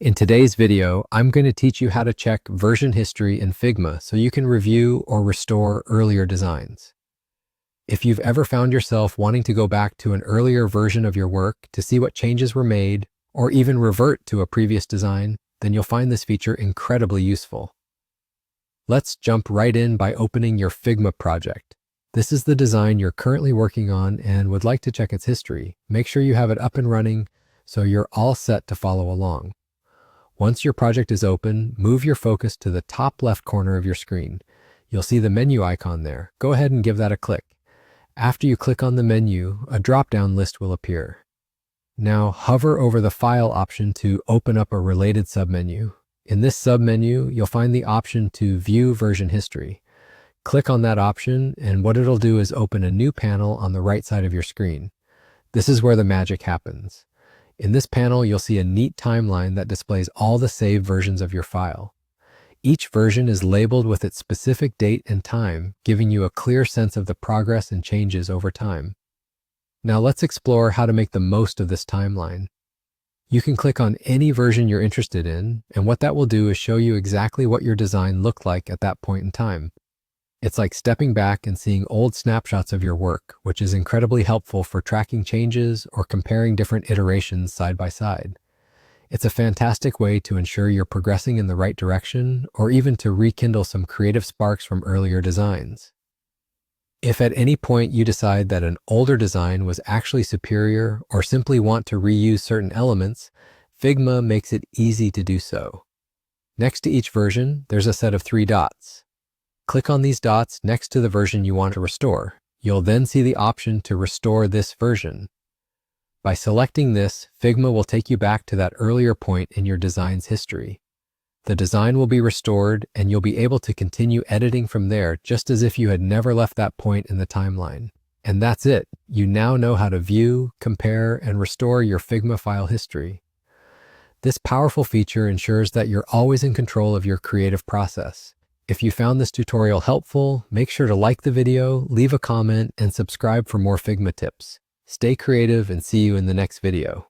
In today's video, I'm going to teach you how to check version history in Figma so you can review or restore earlier designs. If you've ever found yourself wanting to go back to an earlier version of your work to see what changes were made, or even revert to a previous design, then you'll find this feature incredibly useful. Let's jump right in by opening your Figma project. This is the design you're currently working on and would like to check its history. Make sure you have it up and running so you're all set to follow along. Once your project is open, move your focus to the top left corner of your screen. You'll see the menu icon there. Go ahead and give that a click. After you click on the menu, a drop-down list will appear. Now hover over the File option to open up a related submenu. In this submenu, you'll find the option to View Version History. Click on that option, and what it'll do is open a new panel on the right side of your screen. This is where the magic happens. In this panel, you'll see a neat timeline that displays all the saved versions of your file. Each version is labeled with its specific date and time, giving you a clear sense of the progress and changes over time. Now let's explore how to make the most of this timeline. You can click on any version you're interested in, and what that will do is show you exactly what your design looked like at that point in time. It's like stepping back and seeing old snapshots of your work, which is incredibly helpful for tracking changes or comparing different iterations side by side. It's a fantastic way to ensure you're progressing in the right direction, or even to rekindle some creative sparks from earlier designs. If at any point you decide that an older design was actually superior or simply want to reuse certain elements, Figma makes it easy to do so. Next to each version, there's a set of 3 dots. Click on these dots next to the version you want to restore. You'll then see the option to restore this version. By selecting this, Figma will take you back to that earlier point in your design's history. The design will be restored, and you'll be able to continue editing from there just as if you had never left that point in the timeline. And that's it. You now know how to view, compare, and restore your Figma file history. This powerful feature ensures that you're always in control of your creative process. If you found this tutorial helpful, make sure to like the video, leave a comment, and subscribe for more Figma tips. Stay creative and see you in the next video.